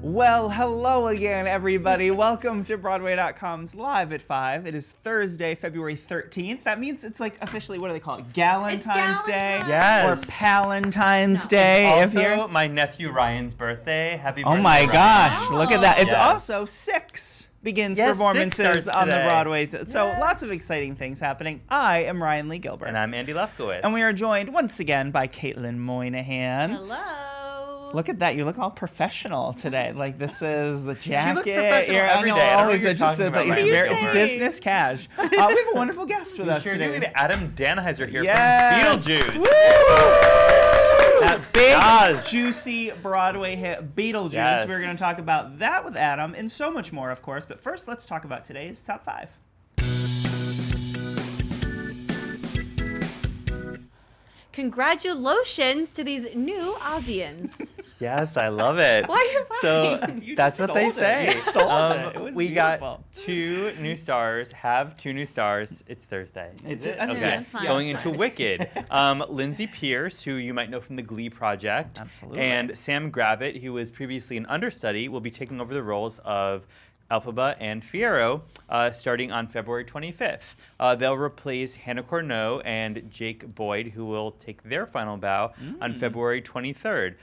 Well, hello again, everybody. Welcome to Broadway.com's Live at 5. It is Thursday, February 13th. That means it's like officially, what do they call it? Galentine's Day? Yes. Or Palentine's Day. Also, my nephew Ryan's birthday. Happy birthday, Oh my Ryan. gosh, look at that. It's Yes. also 6 begins Yes, performances 6 starts on the today. Broadway. So lots of exciting things happening. I am Ryan Lee Gilbert. And I'm Andy Lefkowitz. And we are joined once again by Caitlin Moynihan. Hello. Look at that! You look all professional today. Like this is the jacket. She looks professional every I know, day. I don't know always what you're just talking said about, that Ryan. it's What are you business cash. We have a wonderful guest with we us sure today. do. We have Adam Dannheisser here Yes. from Beetlejuice. Woo! That big, Yes. juicy Broadway hit, Beetlejuice. Yes. We're going to talk about that with Adam and so much more, of course. But first, let's talk about today's top 5. Congratulations to these new Aussians. Yes, I love it. Why are you So laughing? You that's just what they sold it. say. You sold it. It was we beautiful. got 2 new stars. Have 2 new stars. It's Thursday. It's- Is it? that's okay. yes, fine. Going That's into fine. Wicked. Lindsay Pierce, who you might know from the Glee Project, Absolutely. and Sam Gravitt, who was previously an understudy, will be taking over the roles of Elphaba and Fiyero starting on February 25th. They'll replace Hannah Corneau and Jake Boyd, who will take their final bow on February 23rd.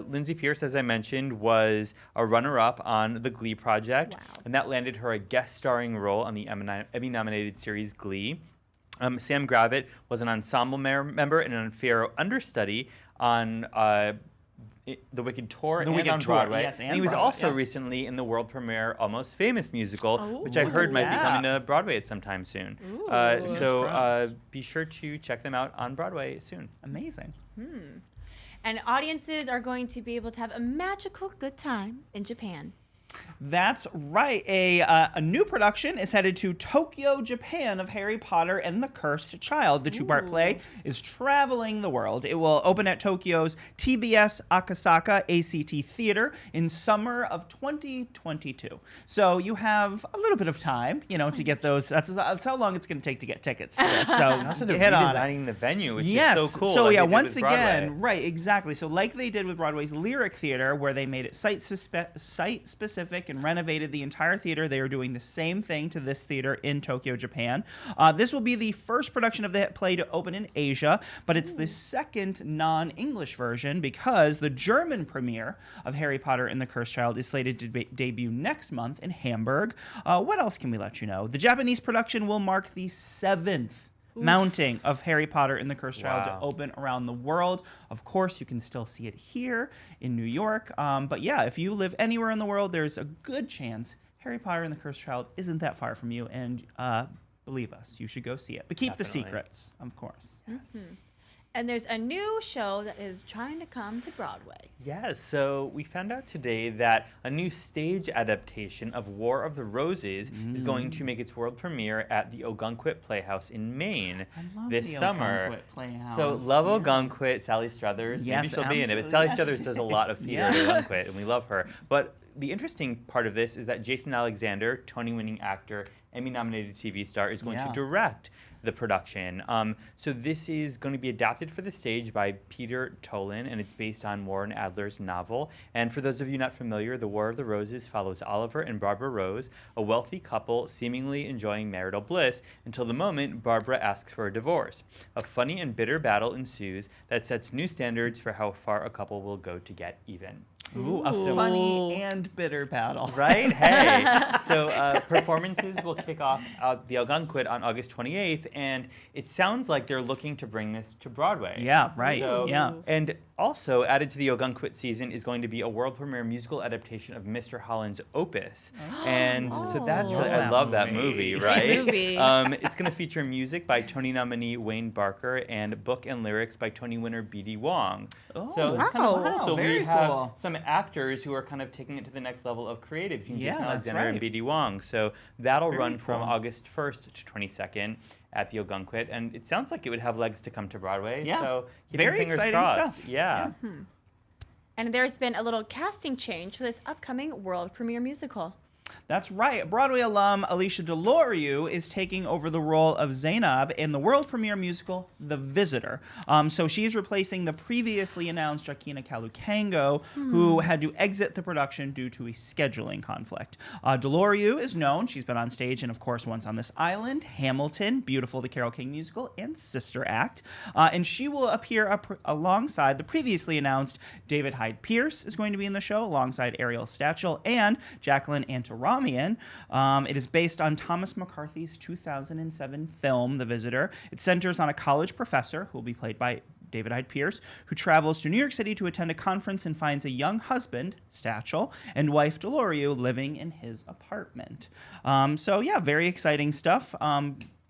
Lindsay Pierce, as I mentioned, was a runner-up on the Glee Project, Wow. and that landed her a guest starring role on the Emmy-nominated series Glee. Sam Gravitt was an ensemble member and an Fiyero understudy on the Wicked Tour The and Wicked on Tour, Broadway. yes, and he was Broadway, also yeah. recently in the world premiere Almost Famous musical, which I Ooh. heard might be Yeah. coming to Broadway at some time soon. Ooh. So crossed. be sure to check them out on Broadway soon. Amazing. And audiences are going to be able to have a magical good time in Japan. That's right. A new production is headed to Tokyo, Japan of Harry Potter and the Cursed Child. The 2-part play is traveling the world. It will open at Tokyo's TBS Akasaka ACT Theater in summer of 2022. So you have a little bit of time, to get those. That's how long it's going to take to get tickets to this. So And also, they're hit on it. redesigning the venue, which Yes. is so cool. So like yeah, they did once with Broadway. again, right, exactly. So like they did with Broadway's Lyric Theater, where they made it site-specific and renovated the entire theater, they are doing the same thing to this theater in Tokyo, Japan. This will be the first production of the play to open in Asia, but it's the second non-English version because the German premiere of Harry Potter and the Cursed Child is slated to debut next month in Hamburg. What else can we let you know? The Japanese production will mark the 7th mounting of Harry Potter and the Cursed Child to Wow. open around the world. Of course, you can still see it here in New York. But yeah, if you live anywhere in the world, there's a good chance Harry Potter and the Cursed Child isn't that far from you. And believe us, you should go see it. But keep the Definitely. secrets, of course. And there's a new show that is trying to come to Broadway. Yes, so we found out today that a new stage adaptation of War of the Roses is going to make its world premiere at the Ogunquit Playhouse in Maine I love this the summer. Ogunquit Playhouse. So love Yeah. Ogunquit, Sally Struthers. Yes, Maybe she'll be in it, but absolutely. Sally Yes. Struthers does a lot of theater Yes. at Ogunquit, and we love her. But the interesting part of this is that Jason Alexander, Tony-winning actor, Emmy-nominated TV star, is going Yeah. to direct the production. So this is going to be adapted for the stage by Peter Tolan, and it's based on Warren Adler's novel. And for those of you not familiar, The War of the Roses follows Oliver and Barbara Rose, a wealthy couple seemingly enjoying marital bliss until the moment Barbara asks for a divorce. A funny and bitter battle ensues that sets new standards for how far a couple will go to get even. Ooh, a Ooh. funny and bitter battle. Right? Hey. So performances will kick off at the Ogunquit on August 28th, and it sounds like they're looking to bring this to Broadway. Yeah, right. So, Yeah. And also added to the Ogunquit season is going to be a world premiere musical adaptation of Mr. Holland's Opus. And so that's really, I Oh. love that movie. movie, right? movie. It's going to feature music by Tony nominee Wayne Barker and book and lyrics by Tony winner B.D. Wong. Oh, So it's kind of wow. cool. So Very we have cool. some actors who are kind of taking it to the next level of creative between Yeah, Jason that's Alexander and right. B.D. Wong. So that'll Very run from cool. August 1st to 22nd at the Ogunquit, and it sounds like it would have legs to come to Broadway. Yeah. So keeping Very fingers exciting crossed. stuff. Yeah. And there's been a little casting change for this upcoming world premiere musical. That's right. Broadway alum Alicia Deloreaux is taking over the role of Zainab in the world premiere musical The Visitor. So she's replacing the previously announced Joaquina Kalukango, who had to exit the production due to a scheduling conflict. Deloreaux is known. She's been on stage and, of course, Once on This Island, Hamilton, Beautiful, the Carole King musical, and Sister Act. And she will appear alongside the previously announced David Hyde Pierce is going to be in the show, alongside Ariel Stachel and Jacqueline Antaramian. It is based on Thomas McCarthy's 2007 film, The Visitor. It centers on a college professor who will be played by David Hyde Pierce, who travels to New York City to attend a conference and finds a young husband, Stachel, and wife, Deloreaux, living in his apartment. So, yeah, very exciting stuff.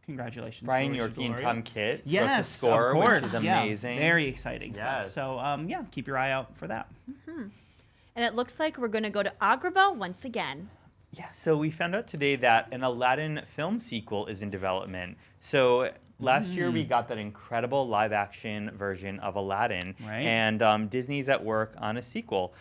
Congratulations, Brian to Yorkie and Deloreaux. Tom Kitt wrote the Yes, score, of course. which is Yeah, amazing. very exciting stuff. Yes. So, yeah, keep your eye out for that. And it looks like we're going to go to Agrabah once again. Yeah, so we found out today that an Aladdin film sequel is in development. So last year we got that incredible live-action version of Aladdin, Right. and Disney's at work on a sequel.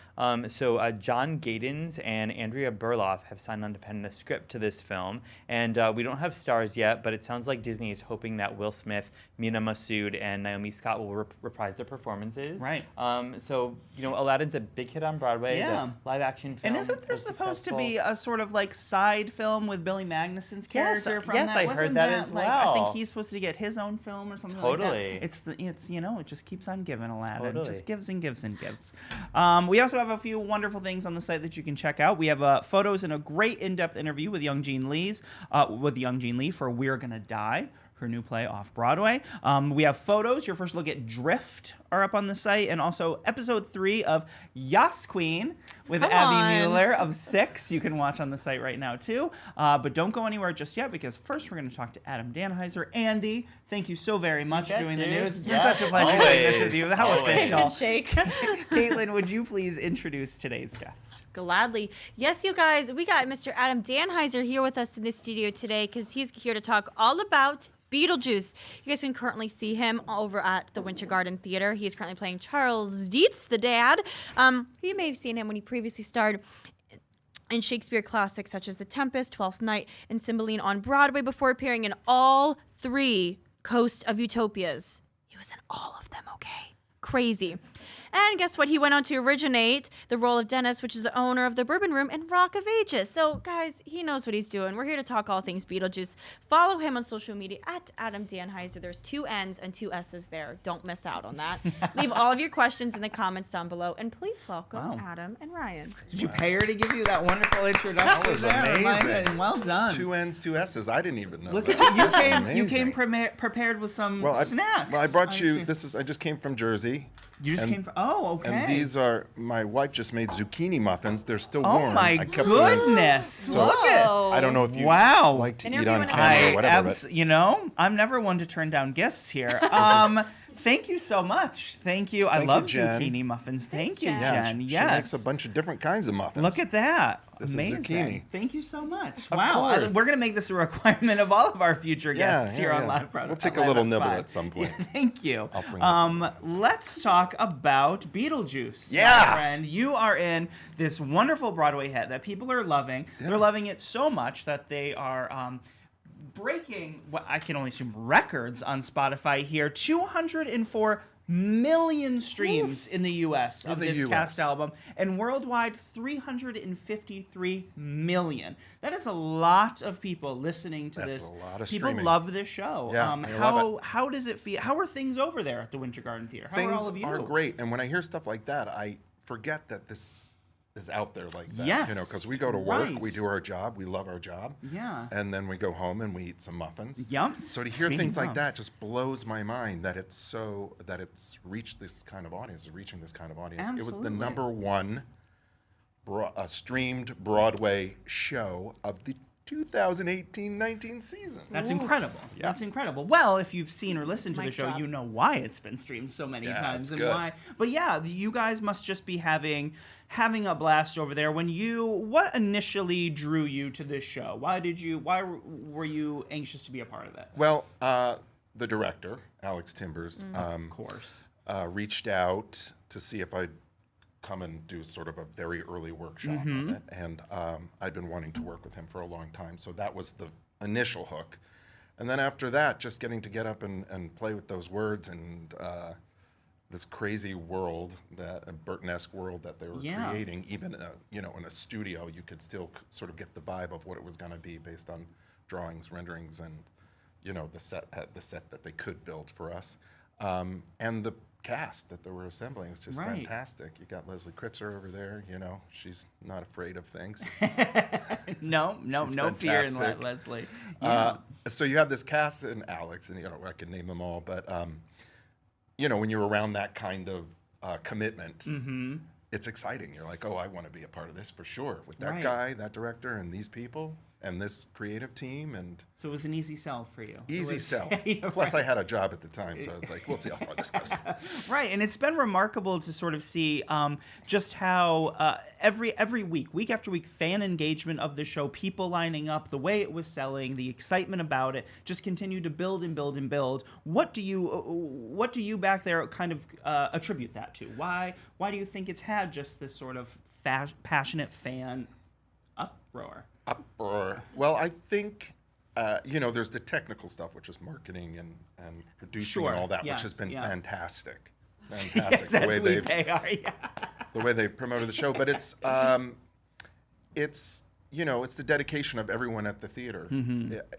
So John Gadens and Andrea Berloff have signed on to pen the script to this film, and we don't have stars yet, but it sounds like Disney is hoping that Will Smith, Mina Massoud, and Naomi Scott will reprise their performances. Right. So, you know, Aladdin's a big hit on Broadway. Yeah. The live-action film And isn't there was supposed to successful. be a sort of like side film with Billy Magnuson's character from yes, that? I Wasn't heard that as like, I think well. he's supposed to get his own film or something Totally. like that. It's you know, it just keeps on giving, Aladdin. It Totally. just gives and gives and gives. We also have a few wonderful things on the site that you can check out. We have photos and a great in-depth interview with young Jean Lee for We're Gonna Die, her new play off Broadway. We have photos. Your first look at Drift are up on the site, and also episode 3 of Yas Queen with Come Abby on. Mueller of 6. You can watch on the site right now too. But don't go anywhere just yet, because first we're going to talk to Adam Dannheisser. Andy, thank you so very much for doing the dude. news. It's been Yeah, such a pleasure doing this always. with you. How Always. official. Shake. Caitlin, would you please introduce today's guest? Gladly. Yes, you guys, we got Mr. Adam Dannheisser here with us in the studio today because he's here to talk all about Beetlejuice. You guys can currently see him over at the Winter Garden Theater. He's currently playing Charles Dietz, the dad. You may have seen him when he previously starred in Shakespeare classics such as The Tempest, Twelfth Night, and Cymbeline on Broadway before appearing in all 3 Coast of Utopias. He was in all of them, okay? Crazy. And guess what? He went on to originate the role of Dennis, which is the owner of the Bourbon Room in Rock of Ages. So, guys, he knows what he's doing. We're here to talk all things Beetlejuice. Follow him on social media at Adam Dannheisser. There's 2 N's and 2 S's there. Don't miss out on that. Leave all of your questions in the comments down below. And please welcome Wow. Adam and Ryan. Did you pay her to give you that wonderful introduction? That was there, amazing. Amanda? Well done. 2 N's, 2 S's. I didn't even know. Look that. at you. That's You came amazing. prepared with some Well, snacks. I brought you. see. I just came from Jersey. You just and- came from. Oh, okay. And these are. My wife just made zucchini muffins. They're still Oh warm. my I kept them in- goodness! So- Look at. I don't know if you Wow. like to And eat you're on doing a camera snack. or whatever. You know, I'm never one to turn down gifts here. Thank you so much. Thank you. I Thank love you, Jen. zucchini muffins. Thank you, Jen. Jen. She Yes. makes a bunch of different kinds of muffins. Look at that. This is Amazing. zucchini. Thank you so much. Of Wow. course. We're going to make this a requirement of all of our future guests here on Live Product. We'll take a little nibble at some point. Yeah, thank you. I'll bring it Let's talk about Beetlejuice. Yeah. My friend, you are in this wonderful Broadway hit that people are loving. Yeah. They're loving it so much that they are breaking what I can only assume records on Spotify here. 204 million streams in the U.S. of the this US. cast album, and worldwide 353 million. That is a lot of people listening to That's this. a lot of People streaming. love this show. Yeah, they love how does it feel? How are things over there at the Winter Garden Theater? How are all Things of you? are great, and when I hear stuff like that, I forget that this is out there like that. Yes. You know, because we go to work, Right. we do our job, we love our job. Yeah. And then we go home and we eat some muffins. Yep. So to hear Speaking things like of. that just blows my mind that it's reached this kind of audience, reaching this kind of audience. It was the Absolutely. number 1 streamed Broadway show of the 2018-19 season. That's incredible. Yeah. That's incredible. Well, if you've seen or listened to the Mic show, drop. you know why it's been streamed so many Yeah, times it's and good. why. But yeah, you guys must just be having a blast over there. What initially drew you to this show? Why were you anxious to be a part of it? Well, the director, Alex Timbers, Of course. reached out to see if I come and do sort of a very early workshop on it. And I'd been wanting to work with him for a long time. So that was the initial hook. And then after that, just getting to get up and play with those words and this crazy world, a Burton-esque world that they were creating, even in a studio, you could still sort of get the vibe of what it was going to be based on drawings, renderings, and the set that they could build for us, and the cast that they were assembling was just fantastic. You got Leslie Kritzer over there. She's not afraid of things. no fear in Leslie. Yeah. So you have this cast and Alex, and I can name them all, but when you're around that kind of commitment, it's exciting. You're like, oh, I want to be a part of this for sure with that guy, that director, and these people, and this creative team. And so it was an easy sell for you. Easy sell. Plus, I had a job at the time, so it's like, we'll see how far this goes. Right, and it's been remarkable to sort of see just how every week after week, fan engagement of the show, people lining up, the way it was selling, the excitement about it, just continued to build and build and build. What do you back there kind of attribute that to? Why do you think it's had just this sort of passionate fan uproar? Well, I think there's the technical stuff, which is marketing and producing and all that, which has been fantastic. Yes, the way they've promoted the show. But it's the dedication of everyone at the theater.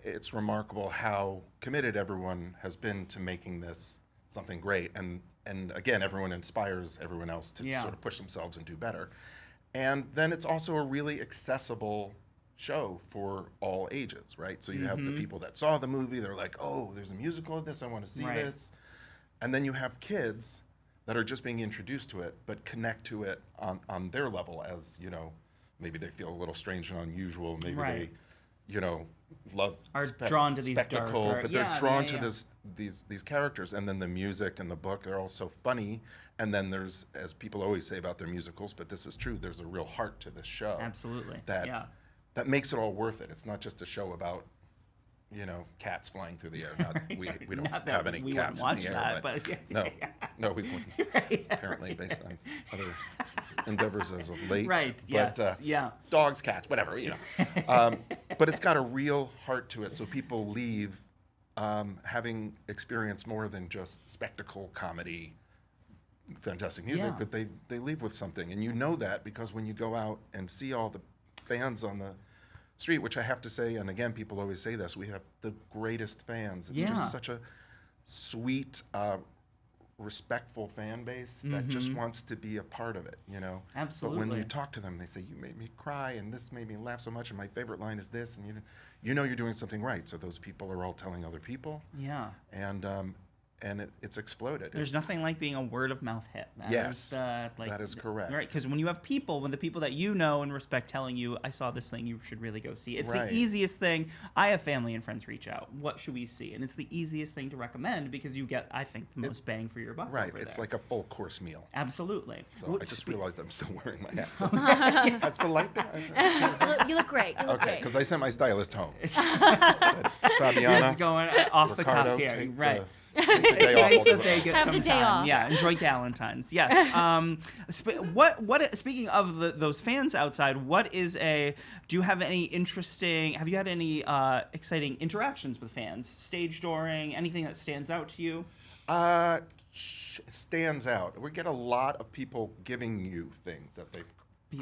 It's remarkable how committed everyone has been to making this something great, and again, everyone inspires everyone else to sort of push themselves and do better. And then it's also a really accessible show for all ages, right? So you have the people that saw the movie, they're like, oh, there's a musical of this, I want to see this. And then you have kids that are just being introduced to it, but connect to it on their level, as, maybe they feel a little strange and unusual, maybe they, love drawn to these spectacle, darker, but they're drawn to these characters. And then the music and the book, they're all so funny. And then there's, as people always say about their musicals, but this is true, there's a real heart to this show. Absolutely. That makes it all worth it. It's not just a show about, cats flying through the air. We don't have any cats in the air. No, we wouldn't. Apparently, based on other endeavors as of late. Right. But, yes. Dogs, cats, whatever. But it's got a real heart to it. So people leave having experienced more than just spectacle, comedy, fantastic music, but they leave with something, and that because when you go out and see all the fans on the street, which I have to say, and again, people always say this, we have the greatest fans. It's just such a sweet, respectful fan base that just wants to be a part of it, Absolutely. But when you talk to them, they say, you made me cry, and this made me laugh so much, and my favorite line is this, and you're doing something right. So those people are all telling other people. Yeah. And it's exploded. There's nothing like being a word of mouth hit. That is correct. Right, because when the people that you know and respect telling you, I saw this thing, you should really go see. It's the easiest thing. I have family and friends reach out. What should we see? And it's the easiest thing to recommend because you get, I think, the most bang for your buck. Right, over it's there. like a full course meal. Absolutely. So I just realized I'm still wearing my hat. That's the light bit. You look great. Okay, because I sent my stylist home. Said, Fabiana, you're just going off Ricardo, the cuff here, right? Take the day off. Have the day off. Yeah, enjoy Galentine's. Yes. Speaking of those fans outside, do you have have you had any exciting interactions with fans, stage dooring, anything that stands out to you? Stands out. We get a lot of people giving you things that they've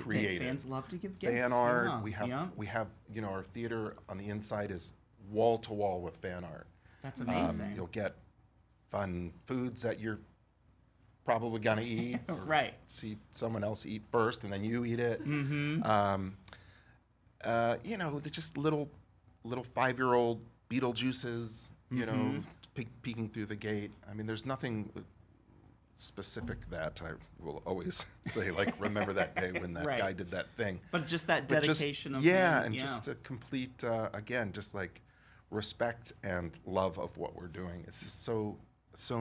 created. Fans love to give gifts. Fan art. We have our theater on the inside is wall to wall with fan art. That's amazing. You'll get fun foods that you're probably gonna eat. Right. See someone else eat first, and then you eat it. They're just little 5-year-old Beetlejuices. Peeking through the gate. I mean, there's nothing specific that I will always say, like, remember that day when that guy did that thing. But just that dedication just a complete again, just like respect and love of what we're doing. It's just so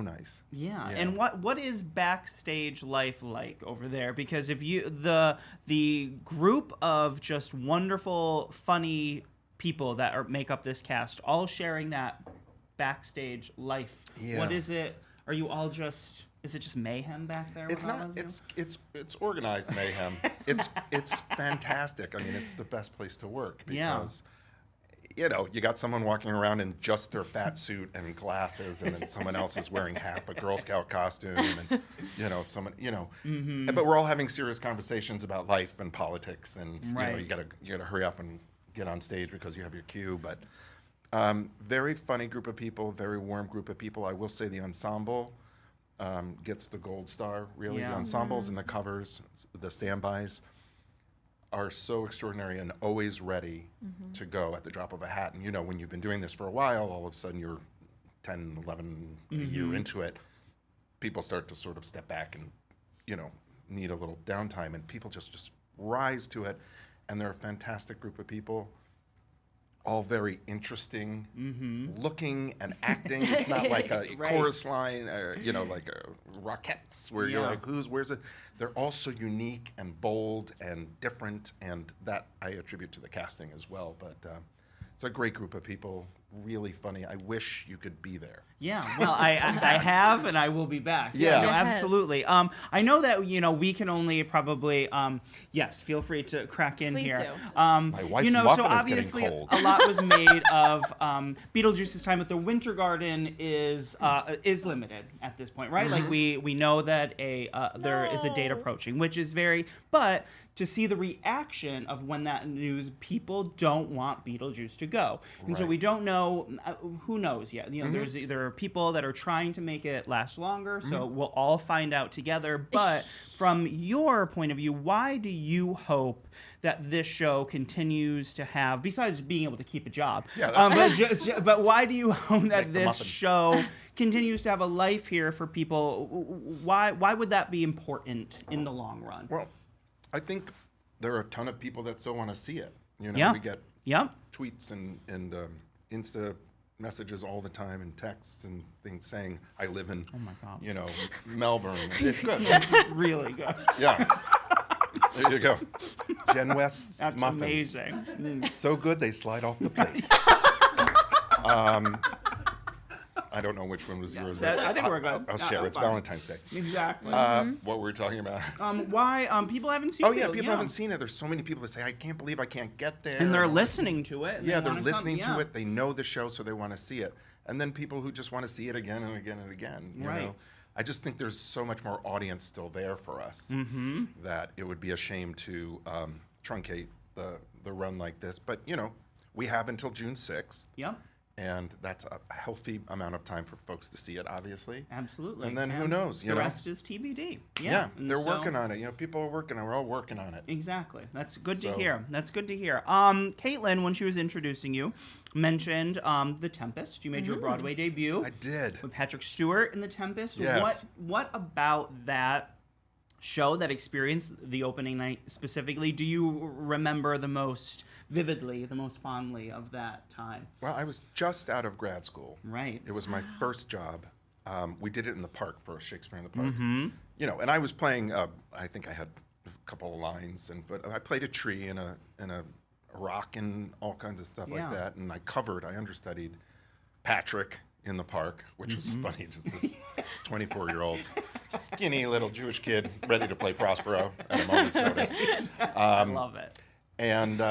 nice. Yeah. And what is Backstage Life like over there? Because if you the group of just wonderful, funny people that make up this cast, all sharing that backstage life. What is it? Are you all just Is it just mayhem back there? It's with all not. of you? It's organized mayhem. it's fantastic. I mean, it's the best place to work Yeah. because, you know, you got someone walking around in just their fat suit and glasses, and then someone else is wearing half a Girl Scout costume, and you know, someone, you know, but we're all having serious conversations about life and politics, and you know, Right. you gotta hurry up and get on stage because you have your cue, but. Very funny group of people, very warm group of people. I will say the ensemble gets the gold star, really. Yeah. The ensembles and the covers, the standbys are so extraordinary and always ready to go at the drop of a hat. And you know, when you've been doing this for a while, all of a sudden you're 10, 11 a year into it, people start to sort of step back and, you know, need a little downtime, and people just rise to it. And they're a fantastic group of people. All very interesting looking and acting. It's not like a Right. chorus line, you know, like Rockettes, where you're Yeah. like, where's it? They're all so unique and bold and different, and that I attribute to the casting as well. But it's a great group of people, really funny. I wish you could be there. Yeah, well, I have, and I will be back. Yeah. no, Yes. absolutely. I know that, you know, we can only probably, yes, feel free to crack in Please here. do. My wife's you know, muffin so is getting obviously cold. a lot was made of Beetlejuice's time at the Winter Garden is limited at this point, right? Like we know that there is a date No. approaching, which is very, but to see the reaction of when that news, people don't want Beetlejuice to go, and so Right. we don't know. Who knows yet? You know, there are people that are trying to make it last longer, so we'll all find out together. But from your point of view, why do you hope that this show continues to have, besides being able to keep a job, Yeah, but why do you hope that Make the this muffin. show continues to have a life here for people? Why would that be important in the long run? Well, I think there are a ton of people that still want to see it. You know, Yeah. we get Yep. tweets and Insta messages all the time and texts and things saying I live in, Oh my God. you know, Melbourne. It's good. Really good. Yeah. There you go. Jen West's That's muffins. amazing. So good they slide off the plate. I don't know which one was yours, but I think we're good. I'll No, share. no, It's fine. Valentine's Day. Exactly. What were we talking about? Why people haven't seen Oh yeah, it, people haven't seen it. There's so many people that say, I can't believe I can't get there. and they're listening to it. and Yeah, they they're wanna listening come, to it. They know the show, so they want to see it. And then people who just want to see it again and again and again. You Right. know? I just think there's so much more audience still there for us that it would be a shame to truncate the run like this. But you know, we have until June 6th, Yep, and that's a healthy amount of time for folks to see it, obviously. absolutely. And then who knows, The you know? rest is TBD. Yeah, and they're so- working on it. You know, people are working on it. We're all working on it. Exactly. That's good to So- hear. That's good to hear. Caitlin, when she was introducing you, mentioned The Tempest. You made your Broadway debut I did. with Patrick Stewart in The Tempest. Yes. What about that show, that experience, the opening night specifically, do you remember the most vividly, the most fondly of that time? Well, I was just out of grad school. Right. It was my first job. We did it in the park first, Shakespeare in the Park. You know, and I was playing. I think I had a couple of lines, but I played a tree and a rock and all kinds of stuff Yeah. like that. And I understudied Patrick in the park, which was funny. Just this 24-year-old skinny little Jewish kid ready to play Prospero at a moment's notice. I love it. And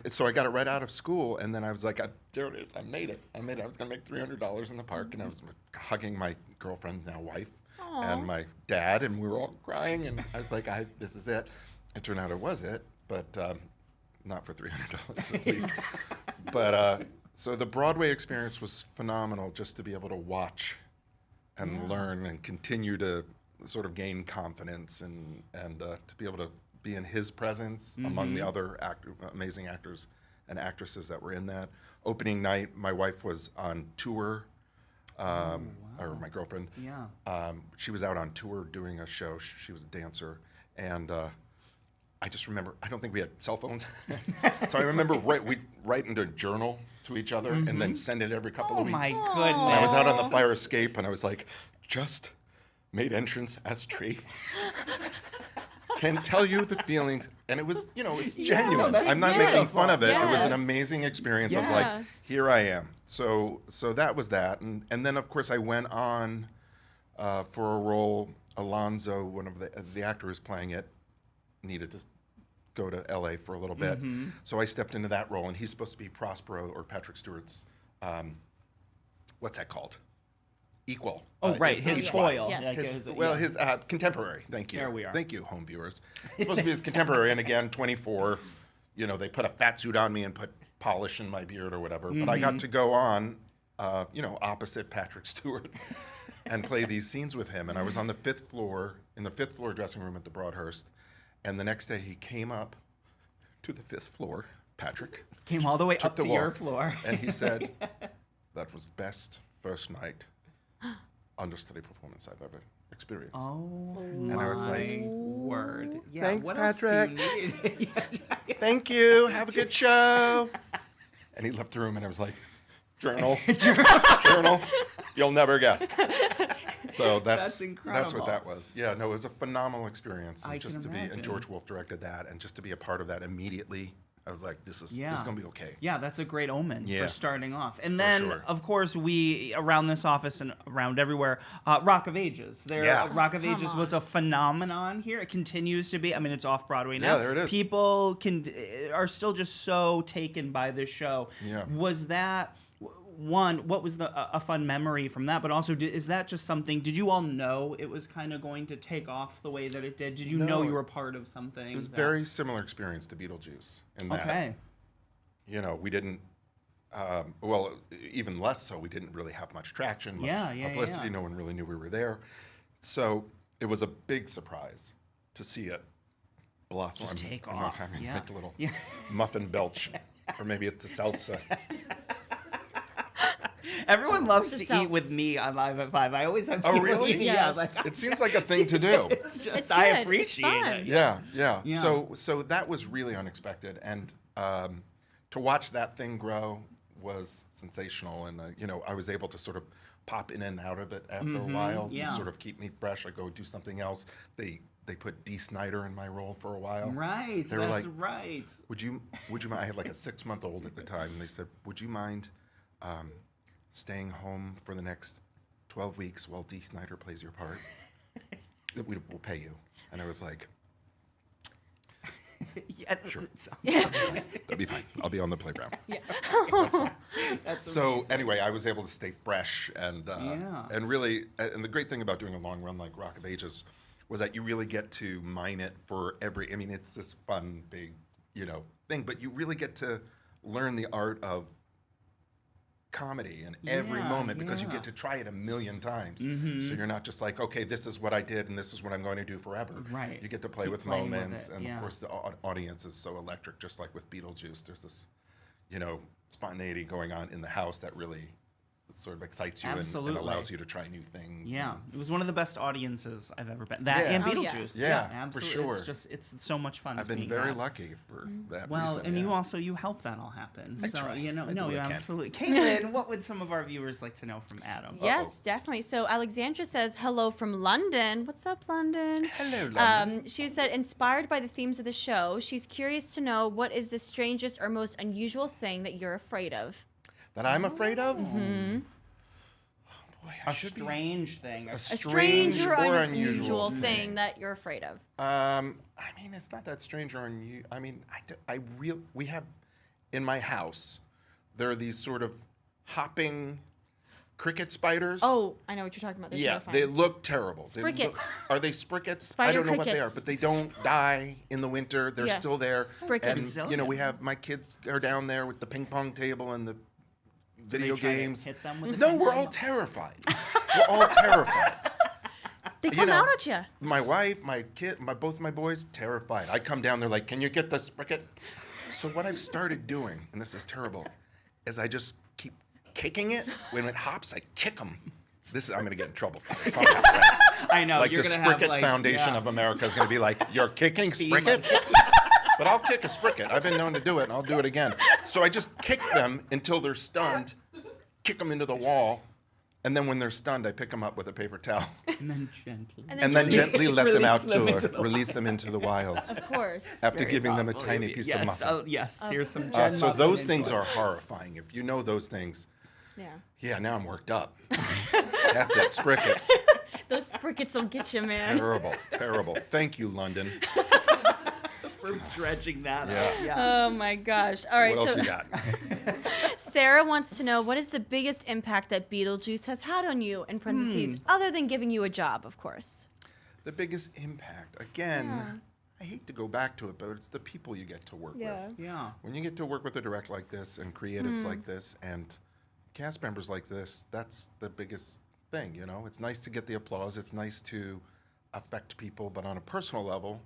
so I got it right out of school, and then I was like, there it is, I made it. I was gonna make $300 in the park, and I was hugging my girlfriend, now wife, and my dad, and we were all crying, and I was like, this is it. It turned out it was it, but not for $300 a week. But so the Broadway experience was phenomenal, just to be able to watch and learn and continue to sort of gain confidence and to be able to be in his presence among the other amazing actors and actresses that were in that. Opening night, my wife was on tour, or my girlfriend. Yeah. She was out on tour doing a show. She was a dancer. And I just remember, I don't think we had cell phones. So I remember we'd write into a journal to each other and then send it every couple Oh of weeks. my And goodness. I was out on the fire escape, and I was like, just made entrance as tree. Can tell you the feelings, and it was, it's genuine. that's I'm not making fun of it. It was an Yes. amazing experience of like, Yes. here I am. So that was that, and then of course I went on for a role. Alonzo, one of the actors playing it, needed to go to LA for a little bit. So I stepped into that role, and he's supposed to be Prospero or Patrick Stewart's, what's that called? Equal. Oh, right, his foil. Yes. His contemporary. Thank you. There we are. Thank you, home viewers. It's supposed to be his contemporary, and again, 24. You know, they put a fat suit on me and put polish in my beard or whatever. But I got to go on, opposite Patrick Stewart, and play these scenes with him. And I was on the 5th floor, in the 5th floor dressing room at the Broadhurst. And the next day he came up to the 5th floor, Patrick. Came all the way took up the to your walk, floor. And he said, that was the best first night understudy performance I've ever experienced. Oh, And I was like, word. Yeah, thanks, what Patrick. else do you need? Yeah. Thank you. Have a good show. And he left the room, and I was like, journal. Journal. You'll never guess. So that's incredible. what that was. Yeah, no, it was a phenomenal experience. And I just can to be, imagine. and George Wolfe directed that, and just to be a part of that immediately, I was like, this is Yeah. gonna be okay. Yeah, that's a great omen Yeah. for starting off. And then, sure. of course, we, around this office and around everywhere, Rock of Ages. Yeah. Rock of Come Ages on. was a phenomenon here. It continues to be. I mean, it's off Broadway now. Yeah, there it is. People are still just so taken by this show. Yeah. Was that... One, what was a fun memory from that? But also, is that just something? Did you all know it was kind of going to take off the way that it did? Did you know No. you were part of something? It was a very similar experience to Beetlejuice in that, Okay. you know, we didn't, well, even less so, we didn't really have much traction, much publicity. Yeah. No one really knew we were there. So it was a big surprise to see it blossom. Just take I'm off. having Yeah. like a little Yeah. muffin belch, or maybe it's a salsa. Everyone loves The to eat with seltz. me on Live at 5. I always have Oh, people really? eat- Yes. Yeah, like, It seems like a thing to do. it's just, It's I good. It's appreciate fun. it. Yeah. Yeah. So that was really unexpected, and to watch that thing grow was sensational. And you know, I was able to sort of pop in and out of it after a while yeah. to sort of keep me fresh. I go do something else. They put Dee Snider in my role for a while. Right, They were that's like, right. Would you mind? I had like a 6-month-old at the time, and they said, would you mind staying home for the next 12 weeks while Dee Snider plays your part? We'll pay you. And I was like, Yeah, Sure. it sounds good. that'll be fine. I'll be on the playground. That's So amazing. anyway, I was able to stay fresh and Yeah. and really, and the great thing about doing a long run like Rock of Ages was that you really get to mine it for every. I mean, it's this fun big, thing, but you really get to learn the art of comedy in every Yeah, moment because you yeah. get to try it a million times. So you're not just like, okay, this is what I did and this is what I'm going to do forever. Right. You get to play Keep with playing with moments, it, and yeah. of course the audience is so electric, just like with Beetlejuice. There's this, spontaneity going on in the house that really sort of excites you and Absolutely. allows you to try new things. Yeah, and- it was one of the best audiences I've ever been. That Yeah. and Oh, yeah. Beetlejuice. Yeah, for absolutely. sure. It's so much fun. I've been being very that. lucky for that Well, reason. and yeah. you help that all happen. I So try. I do no, what I can. absolutely. Caitlin, what would some of our viewers like to know from Adam? Yes, definitely. So Alexandra says hello from London. What's up, London? Hello, London. She said, inspired by the themes of the show, she's curious to know what is the strangest or most unusual thing that you're afraid of. That I'm afraid of? Mm-hmm. Oh, boy, I A should be. we thing. A A strange strange or or unusual unusual thing that you're afraid of. I mean, it's not that strange or unusual. I mean, we have, in my house, there are these sort of hopping cricket spiders. Oh, I know what you're talking about. They're yeah, terrifying. they look terrible. Sprickets. Are they sprickets? I Spider don't know what they are, crickets. but they don't die in the winter. They're Yeah. still there. Sprickets. And, we have, my kids are down there with the ping pong table and the Do they video try to games. hit them with the No, ping we're pong? all terrified. We're all terrified. They come out at you. My wife, my kid, both my boys, terrified. I come down, they're like, "Can you get this spricket?" So what I've started doing, and this is terrible, is I just keep kicking it. When it hops, I kick them. I'm going to get in trouble for this. Somehow, right? I know. Like you're the gonna Spricket have, like, Foundation yeah. of America is going to be like, "You're kicking Be sprickets?" But I'll kick a spricket. I've been known to do it, and I'll do it again. So I just kick them until they're stunned, kick them into the wall, and then when they're stunned, I pick them up with a paper towel. And then gently. And And then gently let them out Release them into the release them into the wild Of course. after Very giving them a thoughtful tiny of you. piece yes, of muffin. yes, here's some course. Jen So muffin those into things it. are horrifying. If you know those things, Yeah. yeah, now I'm worked up. That's it, sprickets. Those sprickets will get you, man. Terrible, terrible. Thank you, London. For dredging that Yeah. up. Yeah. Oh my gosh. All right. What else so you got? Sarah wants to know, what is the biggest impact that Beetlejuice has had on you, in parentheses, other than giving you a job, of course? The biggest impact, again, Yeah. I hate to go back to it, but it's the people you get to work with. Yeah. When you get to work with a director like this and creatives like this and cast members like this, that's the biggest thing, you know? It's nice to get the applause. It's nice to affect people, but on a personal level,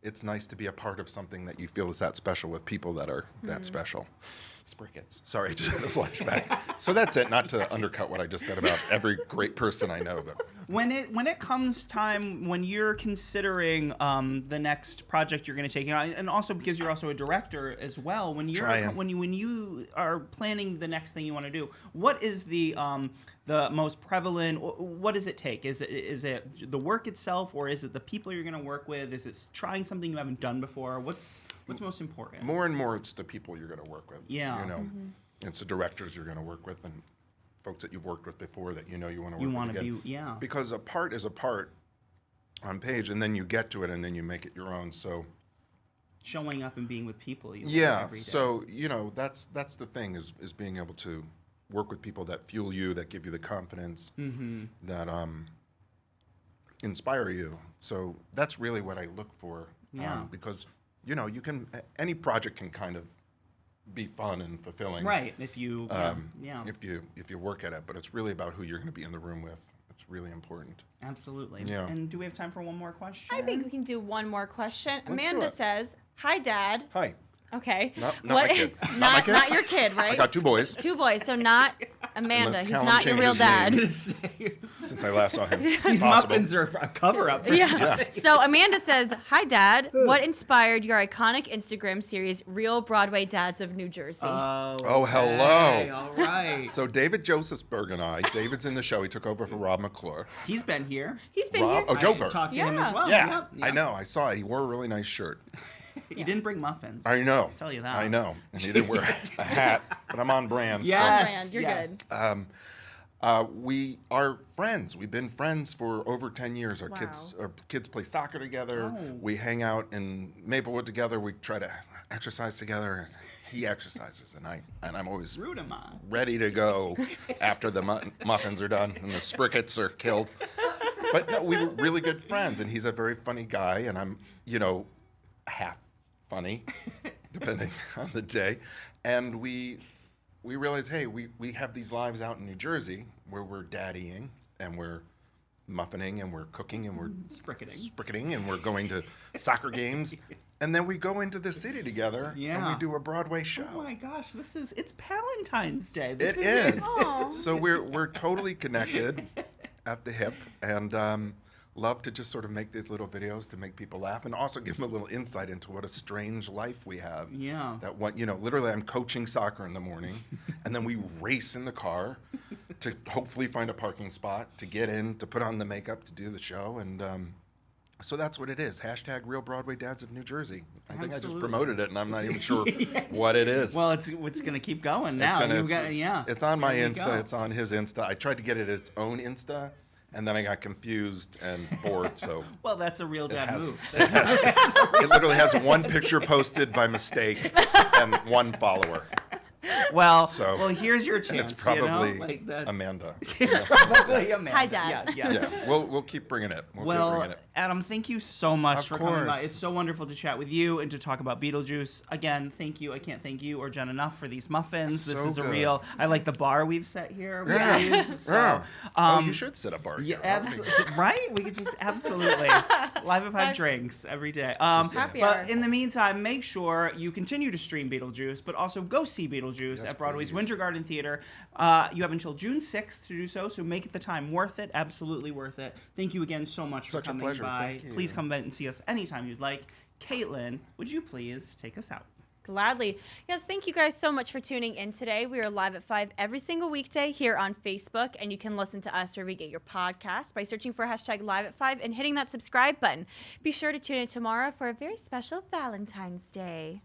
it's nice to be a part of something that you feel is that special with people that are that special. Sprickets. Sorry, just had a flashback. So that's it, not to undercut what I just said about every great person I know, but When it comes time when you're considering the next project you're going to take, and also because you're also a director as well, when you are planning the next thing you want to do, what is the most prevalent? What does it take? Is it the work itself, or is it the people you're going to work with? Is it trying something you haven't done before? What's most important? more and more it's the people you're going to work with. Yeah. You know, it's the directors you're going to work with and folks that you've worked with before that you know you want to work You with want to again. be, yeah. Because a part is a part on page, and then you get to it, and then you make it your own. So Showing up and being with people. yeah, every day. so you know that's the thing is being able to work with people that fuel you, that give you the confidence, that inspire you. So that's really what I look for. Yeah. Because you know any project can kind of be fun and fulfilling. Right. If you, yeah. If you work at it, but it's really about who you're going to be in the room with. It's really important. Absolutely. Yeah. And do we have time for one more question? I think we can do one more question. do Amanda it. says, "Hi, Dad." Hi. Okay. Not my kid. Not my Not, kid? not your kid, right? I got two boys. Two boys, so not Amanda. Unless He's Callum not your real changes his dad. name. Since I last saw him. It's These possible. muffins are a cover-up for Yeah. something. So Amanda says, "Hi, Dad. What inspired your iconic Instagram series, Real Broadway Dads of New Jersey?" Oh, hello. Okay, all right. So David Josephsberg and I, David's in the show. He took over for Rob McClure. He's been here. He's been Rob- here. Oh, Joe I Berg. talked to him as Yeah. well. Yeah, Yep, I yep. know. I saw it. He wore a really nice shirt. He didn't bring muffins. I know. I'll tell you that. I know. And he didn't wear a hat, but I'm on brand. Yes. brand, you're yes. good. We are friends. We've been friends for over 10 years. Our Wow. kids play soccer together. Oh. We hang out in Maplewood together. We try to exercise together. He exercises, and I'm always Root him on. ready to go after the muffins are done and the sprickets are killed. But no, we were really good friends, and he's a very funny guy, and I'm, half funny, depending on the day. And we realized, hey, we have these lives out in New Jersey where we're daddying, and we're muffining, and we're cooking, and we're spricketing, and we're going to soccer games. And then we go into the city together, and Yeah. we do a Broadway show. Oh my gosh, it's Valentine's Day. It is. Aw. So we're totally connected at the hip, and love to just sort of make these little videos to make people laugh, and also give them a little insight into what a strange life we have. Yeah. That literally I'm coaching soccer in the morning, and then we race in the car to hopefully find a parking spot to get in, to put on the makeup, to do the show, and so that's what it is. # Real Broadway Dads of New Jersey. I think I just Absolutely. promoted it, and I'm not even sure Yes. what it is. Well, it's going to keep going now. It's on my There you Insta. go. It's on his Insta. I tried to get it its own Insta, and then I got confused and bored. So Well, that's a real dad has- move. it literally has one picture posted by mistake and one follower. Well, So- here's your And chance. it's probably that's, Amanda. It's probably Amanda. Hi, Dad. Yeah. Yeah, we'll keep bringing it. We'll keep Well, bringing it. Adam, thank you so much Of for coming by. course. It's so wonderful to chat with you and to talk about Beetlejuice. Again, thank you. I can't thank you or Jen enough for these muffins. This So is a good. real. I like the bar we've set here. with Yeah. these, so, Yeah. You should set a bar Yeah, here. absolutely. Right? We could just absolutely live at 5 drinks every day. Happy hour. But in the meantime, make sure you continue to stream Beetlejuice, but also go see Beetlejuice Yes, at Broadway's please. Winter Garden Theater. You have until June 6th to do so make it the time worth it. Absolutely worth it. Thank you again so much Such a for coming pleasure. by. Thank you. Please come by and see us anytime you'd like. Caitlin, would you please take us out? Gladly. Yes, thank you guys so much for tuning in today. We are live at 5 every single weekday here on Facebook, and you can listen to us wherever you get your podcast by searching for # live at 5 and hitting that subscribe button. Be sure to tune in tomorrow for a very special Valentine's Day.